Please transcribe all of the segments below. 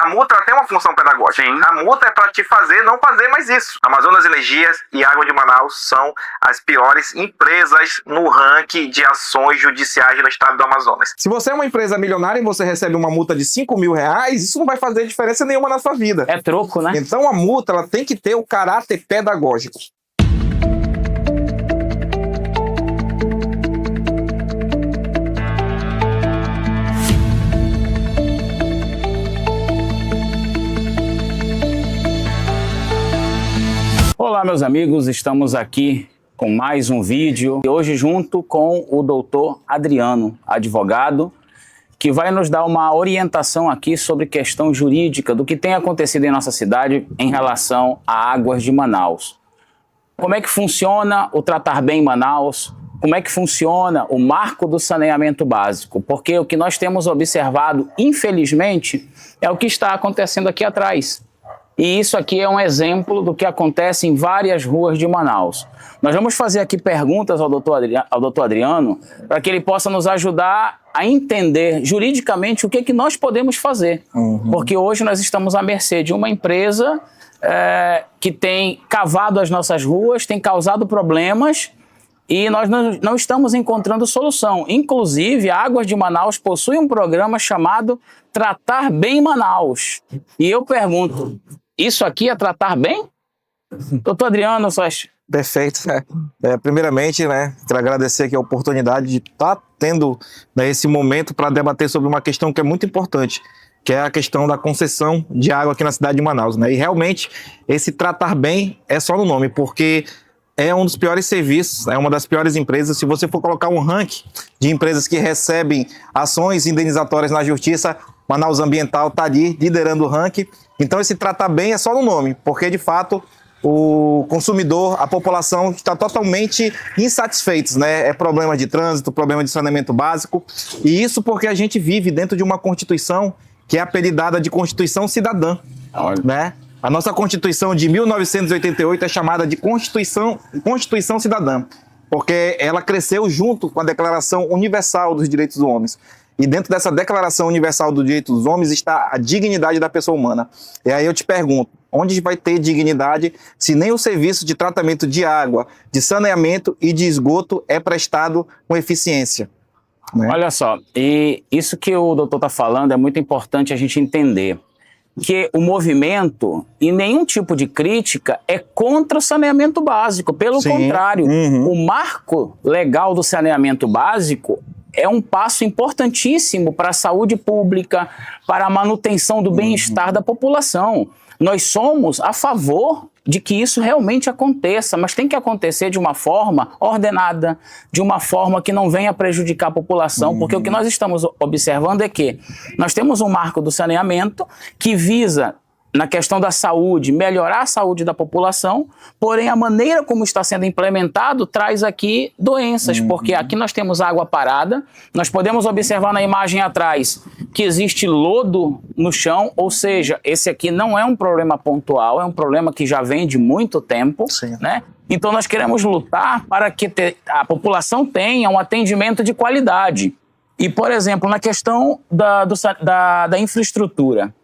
A multa ela tem uma função pedagógica. Sim. A multa é para te fazer não fazer mais isso. Amazonas Energias e Água de Manaus são as piores empresas no ranking de ações judiciais no estado do Amazonas. Se você é uma empresa milionária e você recebe uma multa de R$5.000, isso não vai fazer diferença nenhuma na sua vida. É troco, né? Então a multa ela tem que ter o caráter pedagógico. Olá, meus amigos, estamos aqui com mais um vídeo e hoje junto com o doutor Adriano, advogado, que vai nos dar uma orientação aqui sobre questão jurídica do que tem acontecido em nossa cidade em relação a Águas de Manaus. Como é que funciona o Tratar Bem Manaus? Como é que funciona o marco do saneamento básico? Porque o que nós temos observado, infelizmente, é o que está acontecendo aqui atrás. E isso aqui é um exemplo do que acontece em várias ruas de Manaus. Nós vamos fazer aqui perguntas ao doutor Adriano para que ele possa nos ajudar a entender juridicamente o que é que nós podemos fazer. Porque hoje nós estamos à mercê de uma empresa que tem cavado as nossas ruas, tem causado problemas e nós não estamos encontrando solução. Inclusive, a Águas de Manaus possui um programa chamado Tratar Bem Manaus. E eu pergunto, isso aqui é tratar bem? Doutor Adriano, suas... Perfeito. Primeiramente, quero agradecer aqui a oportunidade de estar tendo esse momento para debater sobre uma questão que é muito importante, que é a questão da concessão de água aqui na cidade de Manaus. E realmente, esse tratar bem é só no nome, porque é um dos piores serviços, é uma das piores empresas. Se você for colocar um ranking de empresas que recebem ações indenizatórias na justiça, Manaus Ambiental está ali liderando o ranking. Então esse tratar bem é só no nome, porque de fato o consumidor, a população está totalmente insatisfeitos, É problema de trânsito, problema de saneamento básico, e isso porque a gente vive dentro de uma Constituição que é apelidada de Constituição Cidadã, A nossa Constituição de 1988 é chamada de Constituição Cidadã, porque ela cresceu junto com a Declaração Universal dos Direitos dos Homens. E dentro dessa Declaração Universal dos Direitos dos Homens está a dignidade da pessoa humana. E aí eu te pergunto, onde vai ter dignidade se nem o serviço de tratamento de água, de saneamento e de esgoto é prestado com eficiência? Olha só, e isso que o doutor está falando é muito importante a gente entender. Que o movimento, e nenhum tipo de crítica, é contra o saneamento básico. Pelo contrário, o marco legal do saneamento básico é um passo importantíssimo para a saúde pública, para a manutenção do bem-estar da população. Nós somos a favor de que isso realmente aconteça, mas tem que acontecer de uma forma ordenada, de uma forma que não venha prejudicar a população, porque o que nós estamos observando é que nós temos um marco do saneamento que visa, na questão da saúde, melhorar a saúde da população, porém a maneira como está sendo implementado traz aqui doenças, porque aqui nós temos água parada, nós podemos observar na imagem atrás que existe lodo no chão, ou seja, esse aqui não é um problema pontual, é um problema que já vem de muito tempo, Então nós queremos lutar para que a população tenha um atendimento de qualidade. E, por exemplo, na questão da infraestrutura,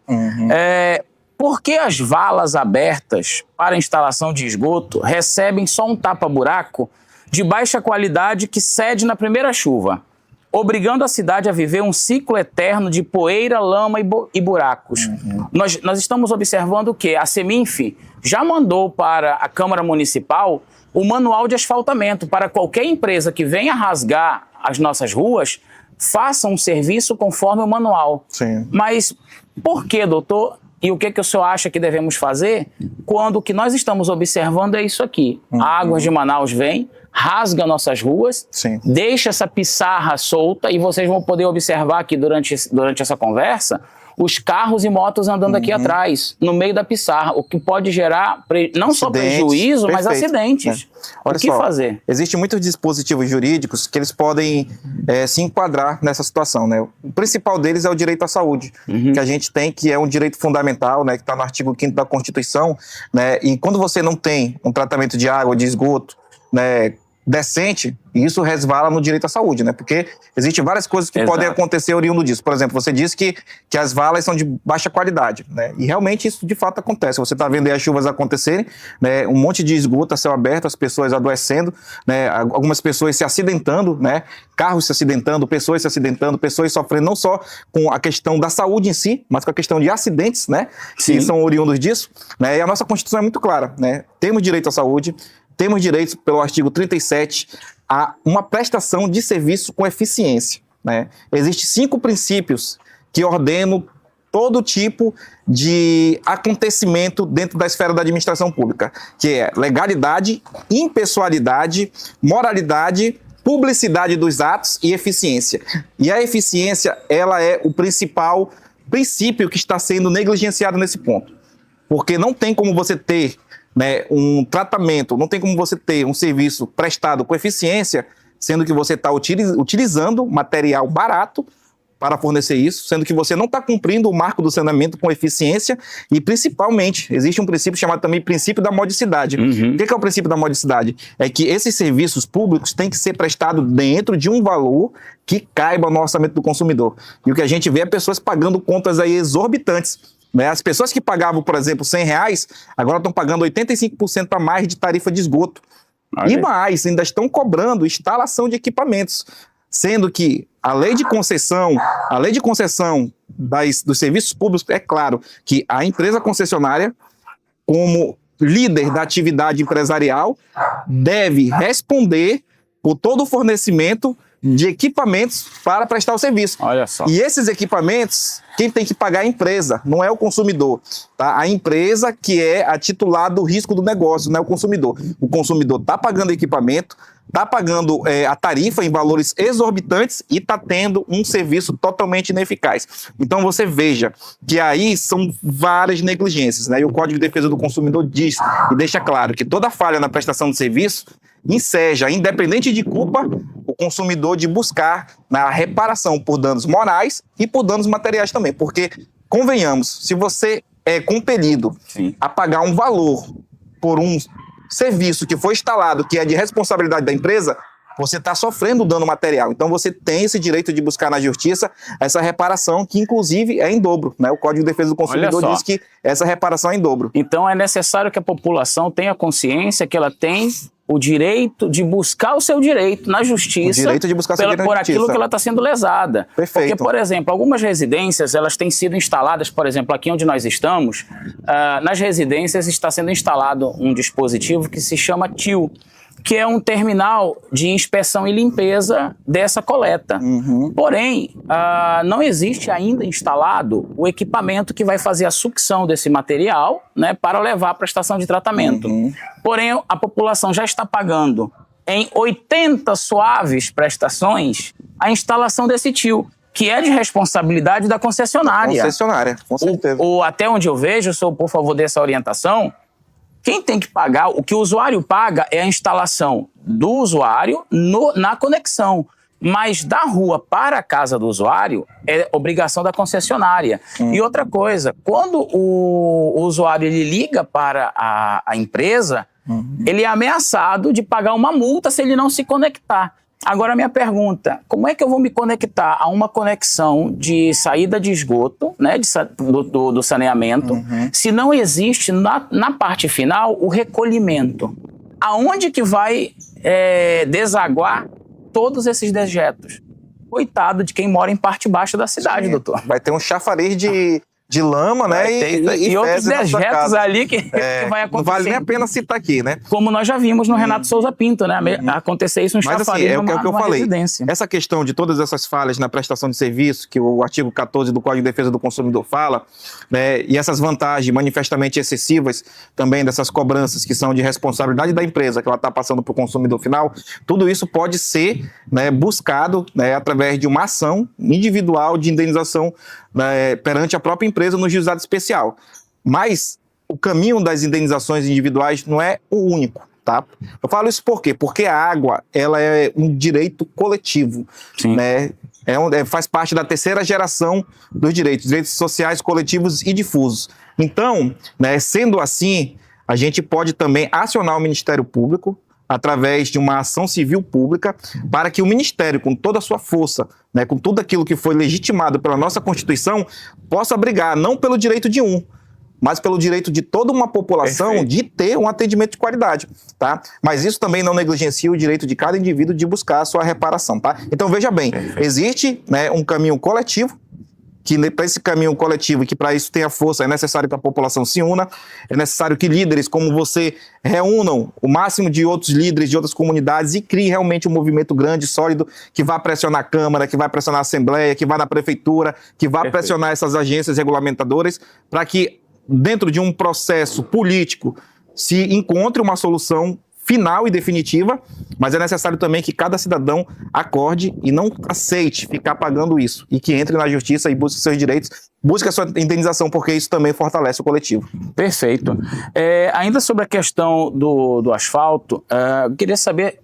por que as valas abertas para instalação de esgoto recebem só um tapa-buraco de baixa qualidade que cede na primeira chuva, obrigando a cidade a viver um ciclo eterno de poeira, lama e buracos? Nós estamos observando que a Seminf já mandou para a Câmara Municipal o manual de asfaltamento para qualquer empresa que venha rasgar as nossas ruas, faça um serviço conforme o manual. Mas por que, doutor? E o que o senhor acha que devemos fazer quando o que nós estamos observando é isso aqui? A Águas de Manaus vem, rasga nossas ruas, deixa essa pissarra solta, e vocês vão poder observar aqui durante essa conversa os carros e motos andando aqui atrás, no meio da pissarra, o que pode gerar não só prejuízo, mas acidentes. Olha o que só, fazer? Existem muitos dispositivos jurídicos que eles podem se enquadrar nessa situação, O principal deles é o direito à saúde, que a gente tem, que é um direito fundamental, que está no artigo 5º da Constituição, E quando você não tem um tratamento de água, de esgoto, decente, isso resvala no direito à saúde, né? Porque existem várias coisas que Exato. podem acontecer oriundo disso. Por exemplo, você disse que as valas são de baixa qualidade, né? E realmente isso de fato acontece. Você está vendo aí as chuvas acontecerem, né? Um monte de esgoto a céu aberto, as pessoas adoecendo, né? Algumas pessoas se acidentando, né? Carros se acidentando, pessoas sofrendo não só com a questão da saúde em si, mas com a questão de acidentes, né? Sim. Que são oriundos disso, né? E a nossa Constituição é muito clara, né? Temos direito à saúde, temos direito, pelo artigo 37, a uma prestação de serviço com eficiência, né? Existem 5 princípios que ordenam todo tipo de acontecimento dentro da esfera da administração pública, que é legalidade, impessoalidade, moralidade, publicidade dos atos e eficiência. E a eficiência, ela é o principal princípio que está sendo negligenciado nesse ponto. Porque não tem como você ter, né, um tratamento, não tem como você ter um serviço prestado com eficiência, sendo que você está utilizando material barato para fornecer isso, sendo que você não está cumprindo o marco do saneamento com eficiência e, principalmente, existe um princípio chamado também princípio da modicidade. Uhum. O que é o princípio da modicidade? É que esses serviços públicos têm que ser prestados dentro de um valor que caiba no orçamento do consumidor. E o que a gente vê é pessoas pagando contas aí exorbitantes, né? As pessoas que pagavam, por exemplo, R$100, agora estão pagando 85% a mais de tarifa de esgoto. E mais, ainda estão cobrando instalação de equipamentos, sendo que a lei de concessão dos serviços públicos, é claro que a empresa concessionária, como líder da atividade empresarial, deve responder por todo o fornecimento de equipamentos para prestar o serviço. Olha só. E esses equipamentos, quem tem que pagar é a empresa, não é o consumidor. Tá? A empresa que é a titular do risco do negócio, não é o consumidor. O consumidor está pagando equipamento, está pagando a tarifa em valores exorbitantes e está tendo um serviço totalmente ineficaz. Então você veja que aí são várias negligências, né? E o Código de Defesa do Consumidor diz e deixa claro que toda falha na prestação de serviço enseja, independente de culpa, o consumidor de buscar na reparação por danos morais e por danos materiais também. Porque, convenhamos, se você é compelido Sim. a pagar um valor por um serviço que foi instalado, que é de responsabilidade da empresa, você está sofrendo dano material. Então você tem esse direito de buscar na justiça essa reparação, que inclusive é em dobro, né? O Código de Defesa do Consumidor diz que essa reparação é em dobro. Então é necessário que a população tenha consciência que ela tem o direito de buscar o seu direito na justiça, O direito de buscar seu direito por na aquilo justiça. que ela está sendo lesada. Perfeito. Porque, por exemplo, algumas residências, elas têm sido instaladas, por exemplo, aqui onde nós estamos, nas residências está sendo instalado um dispositivo que se chama TIL, que é um terminal de inspeção e limpeza dessa coleta. Uhum. Porém, não existe ainda instalado o equipamento que vai fazer a sucção desse material, né, para levar à prestação de tratamento. Uhum. Porém, a população já está pagando em 80 suaves prestações a instalação desse TIL, que é de responsabilidade da concessionária. Concessionária, com certeza. Até onde eu vejo, o senhor, por favor, dê essa orientação. Quem tem que pagar, o que o usuário paga é a instalação do usuário na conexão. Mas da rua para a casa do usuário é obrigação da concessionária. E outra coisa, quando o usuário ele liga para a empresa, ele é ameaçado de pagar uma multa se ele não se conectar. Agora, minha pergunta, como é que eu vou me conectar a uma conexão de saída de esgoto, né, do saneamento, se não existe na parte final o recolhimento? Aonde que vai desaguar todos esses dejetos? Coitado de quem mora em parte baixa da cidade, doutor. Vai ter um chafariz de lama, né? E outros fezes na sua dejetos casa. ali que vai acontecer. Não vale nem a pena citar aqui, né? Como nós já vimos no Renato Souza Pinto, né? Acontecer isso no Mas assim, chafariz é o que eu numa falei. residência. Essa questão de todas essas falhas na prestação de serviço, que o artigo 14 do Código de Defesa do Consumidor fala, né, e essas vantagens manifestamente excessivas também dessas cobranças que são de responsabilidade da empresa, que ela está passando para o consumidor final, tudo isso pode ser, né, buscado, né, através de uma ação individual de indenização, né, perante a própria empresa no juizado especial. Mas o caminho das indenizações individuais não é o único. Tá? Eu falo isso por quê? Porque a água ela é um direito coletivo, né? Faz parte da terceira geração dos direitos sociais, coletivos e difusos. Então, né, sendo assim, a gente pode também acionar o Ministério Público através de uma ação civil pública, para que o Ministério, com toda a sua força, né, com tudo aquilo que foi legitimado pela nossa Constituição, possa brigar não pelo direito de um, mas pelo direito de toda uma população Perfeito. de ter um atendimento de qualidade, tá? Mas isso também não negligencia o direito de cada indivíduo de buscar a sua reparação, tá? Então, veja bem, existe, né, um caminho coletivo, que para esse caminho coletivo, que para isso tenha força, é necessário que a população se una, é necessário que líderes como você reúnam o máximo de outros líderes de outras comunidades e criem realmente um movimento grande, sólido, que vá pressionar a Câmara, que vai pressionar a Assembleia, que vá na Prefeitura, que vá pressionar essas agências regulamentadoras, para que dentro de um processo político se encontre uma solução final e definitiva, mas é necessário também que cada cidadão acorde e não aceite ficar pagando isso, e que entre na justiça e busque seus direitos, busque a sua indenização, porque isso também fortalece o coletivo. Perfeito. Ainda sobre a questão do asfalto, eu queria saber,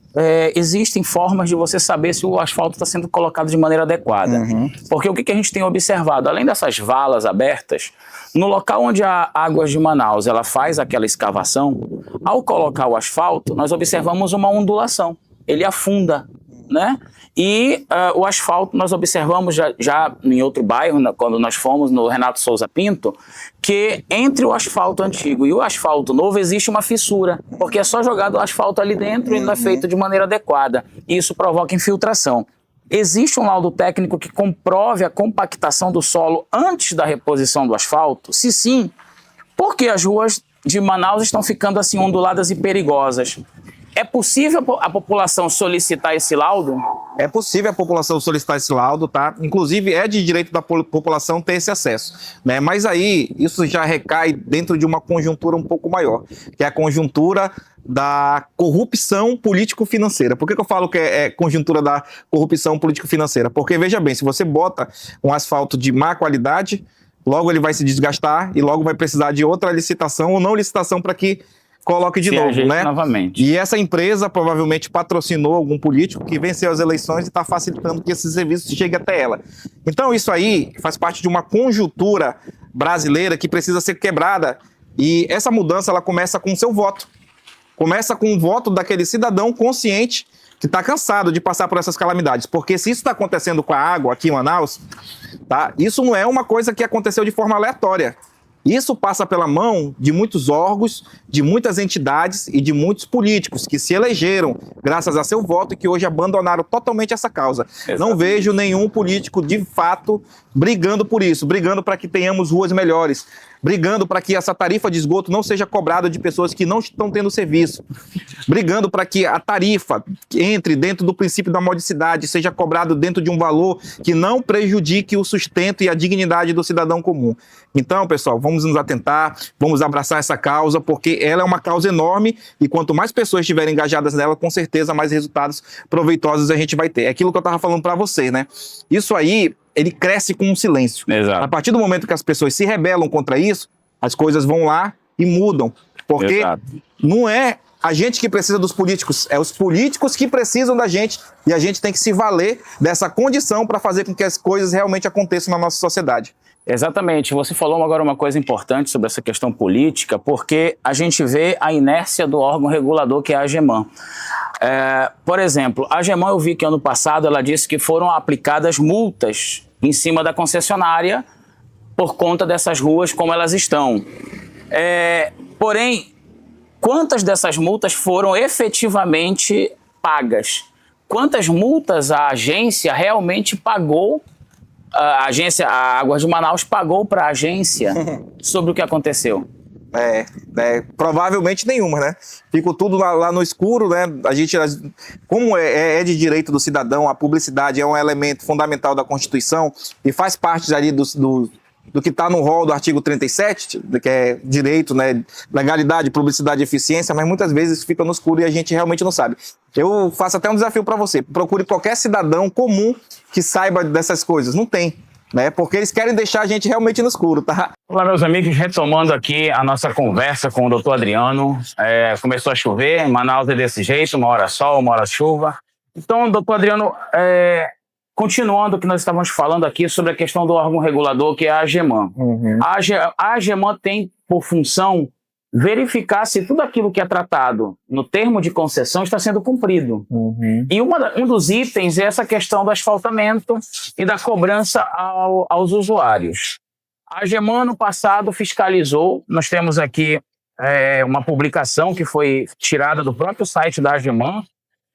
existem formas de você saber se o asfalto está sendo colocado de maneira adequada. Porque o que a gente tem observado, além dessas valas abertas, no local onde a Águas de Manaus ela faz aquela escavação, ao colocar o asfalto, nós observamos uma ondulação. Ele afunda, né? E o asfalto, nós observamos já em outro bairro, quando nós fomos no Renato Souza Pinto, que entre o asfalto antigo e o asfalto novo existe uma fissura, porque é só jogado o asfalto ali dentro e não é feito de maneira adequada. E isso provoca infiltração. Existe um laudo técnico que comprove a compactação do solo antes da reposição do asfalto? Se sim, por que as ruas de Manaus estão ficando assim onduladas e perigosas? É possível a população solicitar esse laudo? É possível a população solicitar esse laudo, tá? Inclusive, é de direito da população ter esse acesso, né? Mas aí, isso já recai dentro de uma conjuntura um pouco maior, que é a conjuntura da corrupção político-financeira. Por que eu falo que é conjuntura da corrupção político-financeira? Porque, veja bem, se você bota um asfalto de má qualidade, logo ele vai se desgastar e logo vai precisar de outra licitação ou não licitação para que coloque de novo, né? Novamente. E essa empresa provavelmente patrocinou algum político que venceu as eleições e está facilitando que esse serviço chegue até ela. Então isso aí faz parte de uma conjuntura brasileira que precisa ser quebrada, e essa mudança ela começa com o seu voto. Começa com o voto daquele cidadão consciente que está cansado de passar por essas calamidades. Porque se isso está acontecendo com a água aqui em Manaus, tá? Isso não é uma coisa que aconteceu de forma aleatória. Isso passa pela mão de muitos órgãos, de muitas entidades e de muitos políticos que se elegeram graças a seu voto e que hoje abandonaram totalmente essa causa. Exatamente. Não vejo nenhum político de fato brigando por isso, brigando para que tenhamos ruas melhores, brigando para que essa tarifa de esgoto não seja cobrada de pessoas que não estão tendo serviço, brigando para que a tarifa entre dentro do princípio da modicidade, seja cobrado dentro de um valor que não prejudique o sustento e a dignidade do cidadão comum. Então, pessoal, vamos nos atentar, vamos abraçar essa causa, porque ela é uma causa enorme e quanto mais pessoas estiverem engajadas nela, com certeza mais resultados proveitosos a gente vai ter. É aquilo que eu estava falando para vocês, né? Isso aí, ele cresce com um silêncio. Exato. A partir do momento que as pessoas se rebelam contra isso, as coisas vão lá e mudam. Porque não é a gente que precisa dos políticos, é os políticos que precisam da gente, e a gente tem que se valer dessa condição para fazer com que as coisas realmente aconteçam na nossa sociedade. Exatamente. Você falou agora uma coisa importante sobre essa questão política, porque a gente vê a inércia do órgão regulador, que é a AGEMAN. Por exemplo, a AGEMAN, eu vi que ano passado ela disse que foram aplicadas multas em cima da concessionária por conta dessas ruas como elas estão. Porém, quantas dessas multas foram efetivamente pagas? Quantas multas a agência realmente pagou? A Águas de Manaus pagou para a agência sobre o que aconteceu? Provavelmente nenhuma, né? Fica tudo lá no escuro, né? A gente, como é de direito do cidadão, a publicidade é um elemento fundamental da Constituição e faz parte ali do que está no rol do artigo 37, que é direito, né, legalidade, publicidade e eficiência, mas muitas vezes fica no escuro e a gente realmente não sabe. Eu faço até um desafio para você, procure qualquer cidadão comum que saiba dessas coisas. Não tem, né, porque eles querem deixar a gente realmente no escuro, tá? Olá, meus amigos, retomando aqui a nossa conversa com o doutor Adriano. Começou a chover, em Manaus é desse jeito, uma hora sol, uma hora chuva. Então, doutor Adriano, continuando o que nós estávamos falando aqui sobre a questão do órgão regulador, que é a AGEMAN. A AGEMAN tem por função verificar se tudo aquilo que é tratado no termo de concessão está sendo cumprido. E um dos itens é essa questão do asfaltamento e da cobrança aos usuários. A AGEMAN, no passado, fiscalizou, nós temos aqui uma publicação que foi tirada do próprio site da AGEMAN.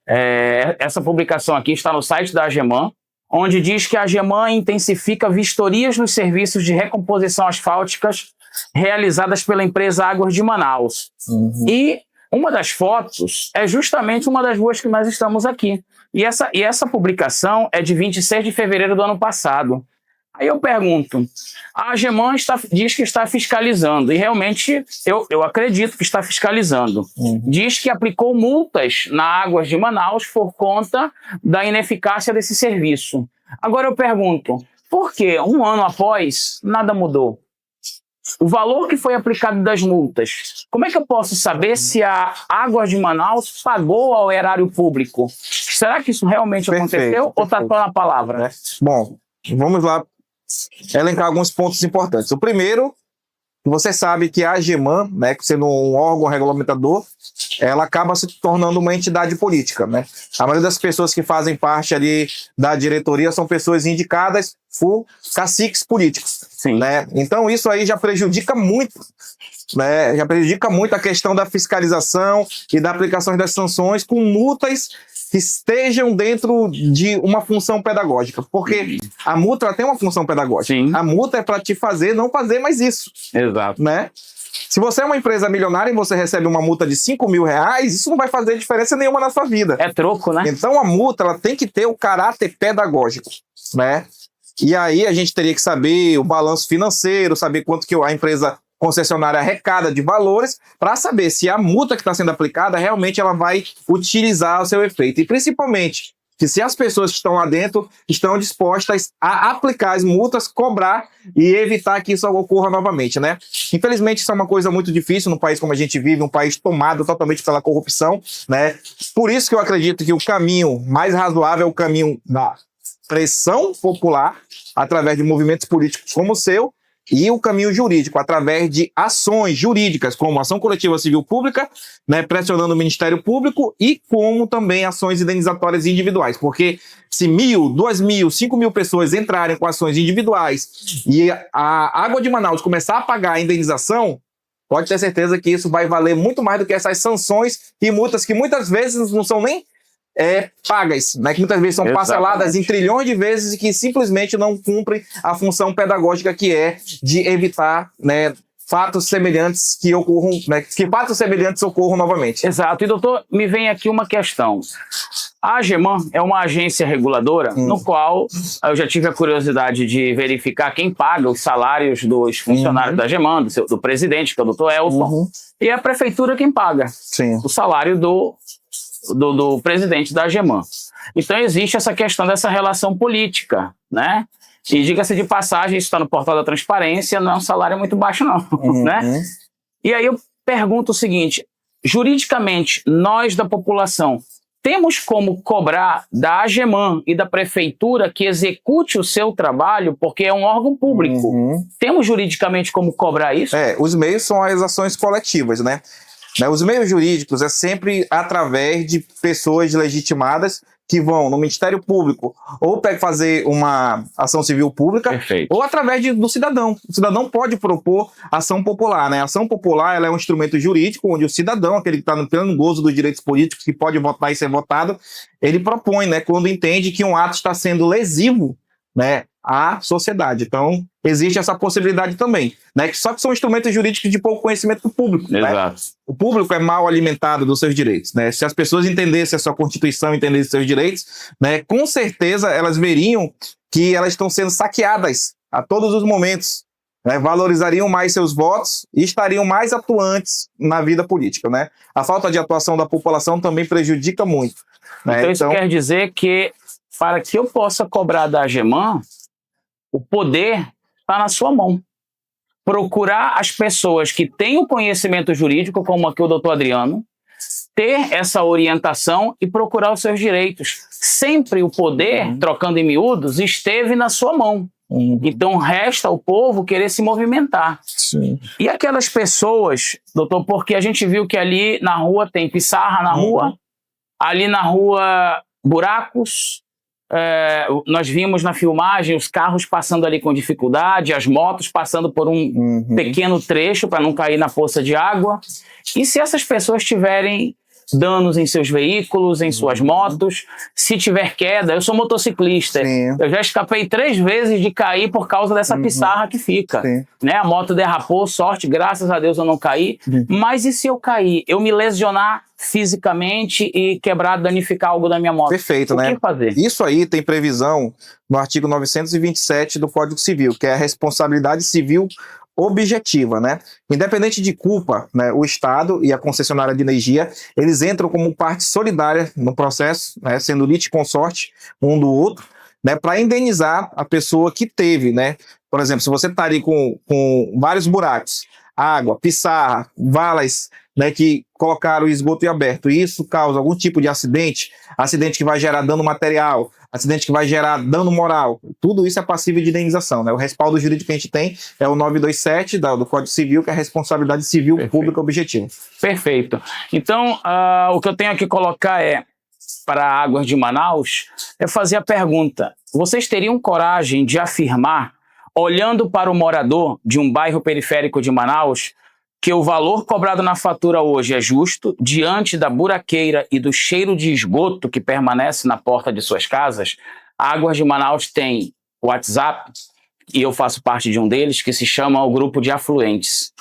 Essa publicação aqui está no site da AGEMAN, onde diz que a AGEMAN intensifica vistorias nos serviços de recomposição asfálticas realizadas pela empresa Águas de Manaus. E uma das fotos é justamente uma das ruas que nós estamos aqui. E essa publicação é de 26 de fevereiro do ano passado. Aí eu pergunto, a AGEMAN diz que está fiscalizando, e realmente eu acredito que está fiscalizando. Diz que aplicou multas na Águas de Manaus por conta da ineficácia desse serviço. Agora eu pergunto, por que um ano após nada mudou? O valor que foi aplicado das multas, como é que eu posso saber se a Águas de Manaus pagou ao erário público? Será que isso realmente aconteceu ou está só na palavra? Bom, vamos lá elencar alguns pontos importantes. O primeiro, você sabe que a AGEMAN, né, sendo um órgão regulamentador, ela acaba se tornando uma entidade política, né? A maioria das pessoas que fazem parte ali da diretoria são pessoas indicadas por caciques políticos. Sim. Né? Então isso aí já prejudica muito, né? Já prejudica muito a questão da fiscalização e da aplicação das sanções com multas que estejam dentro de uma função pedagógica, porque a multa ela tem uma função pedagógica. Sim. A multa é para te fazer não fazer mais isso. Exato. Né? Se você é uma empresa milionária e você recebe uma multa de R$5.000, isso não vai fazer diferença nenhuma na sua vida. É troco, né? Então a multa ela tem que ter o caráter pedagógico, né? E aí a gente teria que saber o balanço financeiro, saber quanto que a empresa concessionária arrecada de valores, para saber se a multa que está sendo aplicada realmente ela vai utilizar o seu efeito. E principalmente, que se as pessoas que estão lá dentro estão dispostas a aplicar as multas, cobrar e evitar que isso ocorra novamente, né? Infelizmente, isso é uma coisa muito difícil num país como a gente vive, um país tomado totalmente pela corrupção, né? Por isso que eu acredito que o caminho mais razoável é o caminho da pressão popular, através de movimentos políticos como o seu, e o caminho jurídico, através de ações jurídicas, como ação coletiva civil pública, né, pressionando o Ministério Público, e como também ações indenizatórias individuais. Porque se 1.000, 2.000, 5.000 pessoas entrarem com ações individuais e a Água de Manaus começar a pagar a indenização, pode ter certeza que isso vai valer muito mais do que essas sanções e multas que muitas vezes não são nem pagas, né, que muitas vezes são parceladas em trilhões de vezes e que simplesmente não cumprem a função pedagógica que é de evitar, né, fatos semelhantes que ocorram, né, que fatos semelhantes ocorram novamente. Exato. E doutor, me vem aqui uma questão. A AGEMAN é uma agência reguladora no qual eu já tive a curiosidade de verificar quem paga os salários dos funcionários da AGEMAN, do presidente, que é o doutor Elton, e a prefeitura quem paga o salário do presidente da AGEMAN. Então existe essa questão dessa relação política, né? E diga-se de passagem, isso está no portal da transparência, não é um salário muito baixo não, né? E aí eu pergunto o seguinte, juridicamente, nós da população, temos como cobrar da AGEMAN e da prefeitura que execute o seu trabalho, porque é um órgão público. Temos juridicamente como cobrar isso? Os meios são as ações coletivas, né? Os meios jurídicos é sempre através de pessoas legitimadas que vão no Ministério Público ou fazer uma ação civil pública. Perfeito. Ou através do cidadão. O cidadão pode propor ação popular, né? A ação popular ela é um instrumento jurídico onde o cidadão, aquele que está no pleno gozo dos direitos políticos, que pode votar e ser votado, ele propõe, né? Quando entende que um ato está sendo lesivo, né, à sociedade. Então, existe essa possibilidade também, né? Só que são instrumentos jurídicos de pouco conhecimento do público. Exato. Né? O público é mal alimentado dos seus direitos, né? Se as pessoas entendessem a sua Constituição, entendessem seus direitos, né, com certeza elas veriam que elas estão sendo saqueadas a todos os momentos, né? Valorizariam mais seus votos e estariam mais atuantes na vida política, né? A falta de atuação da população também prejudica muito. Né? Então isso quer dizer que para que eu possa cobrar da AGEMAN, o poder está na sua mão. Procurar as pessoas que têm o conhecimento jurídico, como aqui o doutor Adriano, ter essa orientação e procurar os seus direitos. Sempre o poder, trocando em miúdos, esteve na sua mão. Então resta ao povo querer se movimentar. Sim. E aquelas pessoas, doutor, porque a gente viu que ali na rua tem pissarra na rua, ali na rua buracos, nós vimos na filmagem os carros passando ali com dificuldade, as motos passando por um pequeno trecho para não cair na poça de água. E se essas pessoas tiverem danos em seus veículos, em suas motos, se tiver queda, eu sou motociclista, eu já escapei 3 vezes de cair por causa dessa pissarra que fica, né? A moto derrapou, sorte, graças a Deus eu não caí, mas e se eu cair? Eu me lesionar fisicamente e quebrar, danificar algo da minha moto? Perfeito, né? O que fazer? Isso aí tem previsão no artigo 927 do Código Civil, que é a responsabilidade civil objetiva, né? Independente de culpa, né, o Estado e a concessionária de energia, eles entram como parte solidária no processo, né, sendo litisconsorte um do outro, né, para indenizar a pessoa que teve, né? Por exemplo, se você está ali com vários buracos, água, pissarra, valas, né, que colocaram o esgoto em aberto, e isso causa algum tipo de acidente que vai gerar dano material, acidente que vai gerar dano moral, tudo isso é passível de indenização, né? O respaldo jurídico que a gente tem é o 927 do Código Civil, que é a responsabilidade civil pública objetiva. Perfeito. Então, o que eu tenho aqui colocar para Águas de Manaus, é fazer a pergunta: vocês teriam coragem de afirmar, olhando para o morador de um bairro periférico de Manaus, que o valor cobrado na fatura hoje é justo, diante da buraqueira e do cheiro de esgoto que permanece na porta de suas casas? A Águas de Manaus tem WhatsApp, e eu faço parte de um deles, que se chama o Grupo de Afluentes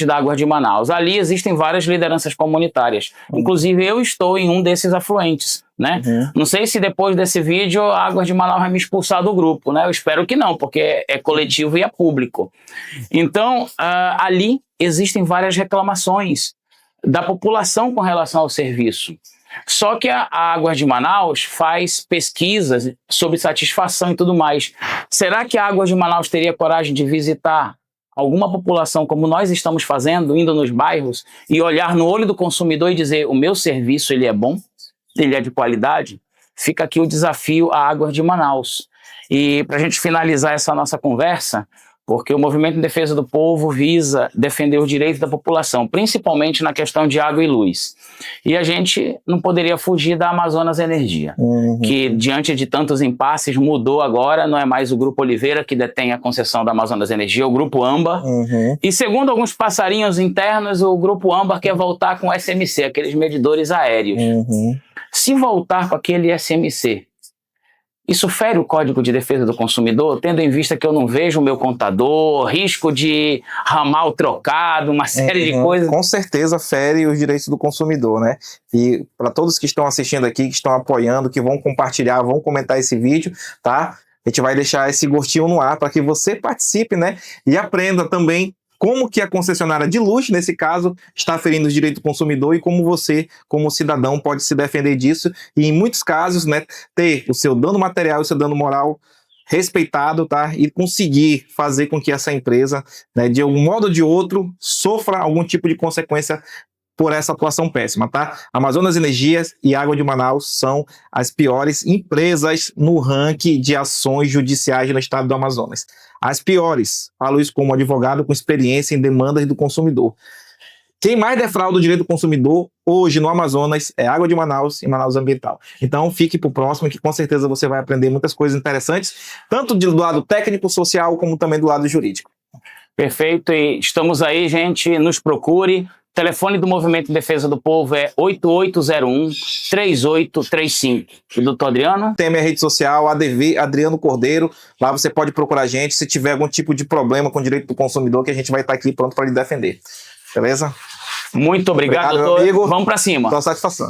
da Águas de Manaus. Ali existem várias lideranças comunitárias, inclusive eu estou em um desses afluentes, né? Não sei se depois desse vídeo a Águas de Manaus vai me expulsar do grupo, né? Eu espero que não, porque é coletivo e é público. Então, ali existem várias reclamações da população com relação ao serviço. Só que a Águas de Manaus faz pesquisas sobre satisfação e tudo mais. Será que a Águas de Manaus teria coragem de visitar alguma população como nós estamos fazendo, indo nos bairros, e olhar no olho do consumidor e dizer: o meu serviço ele é bom, ele é de qualidade? Fica aqui o desafio à Águas de Manaus. E para a gente finalizar essa nossa conversa, porque o Movimento em Defesa do Povo visa defender os direitos da população, principalmente na questão de água e luz. E a gente não poderia fugir da Amazonas Energia, que diante de tantos impasses mudou agora, não é mais o Grupo Oliveira que detém a concessão da Amazonas Energia, é o Grupo Âmbar. E segundo alguns passarinhos internos, o Grupo Âmbar quer voltar com o SMC, aqueles medidores aéreos. Se voltar com aquele SMC, isso fere o Código de Defesa do Consumidor, tendo em vista que eu não vejo o meu contador, risco de ramal trocado, uma série de coisas? Com certeza fere os direitos do consumidor, né? E para todos que estão assistindo aqui, que estão apoiando, que vão compartilhar, vão comentar esse vídeo, tá? A gente vai deixar esse gostinho no ar para que você participe, né? E aprenda também como que a concessionária de luz, nesse caso, está ferindo os direitos do consumidor e como você, como cidadão, pode se defender disso e, em muitos casos, né, ter o seu dano material e o seu dano moral respeitado, tá? E conseguir fazer com que essa empresa, né, de um modo ou de outro, sofra algum tipo de consequência por essa atuação péssima, tá? Amazonas Energias e Água de Manaus são as piores empresas no ranking de ações judiciais no estado do Amazonas. As piores, falo isso como advogado com experiência em demandas do consumidor. Quem mais defrauda o direito do consumidor hoje no Amazonas é Água de Manaus e Manaus Ambiental. Então fique pro próximo, que com certeza você vai aprender muitas coisas interessantes, tanto do lado técnico, social, como também do lado jurídico. Perfeito, e estamos aí, gente, nos procure. O telefone do Movimento em Defesa do Povo é 8801-3835. E doutor Adriano? Tem a minha rede social, ADV, Adriano Cordeiro. Lá você pode procurar a gente se tiver algum tipo de problema com o direito do consumidor, que a gente vai estar aqui pronto para lhe defender. Beleza? Muito obrigado, doutor. Meu amigo. Vamos para cima. Toda satisfação.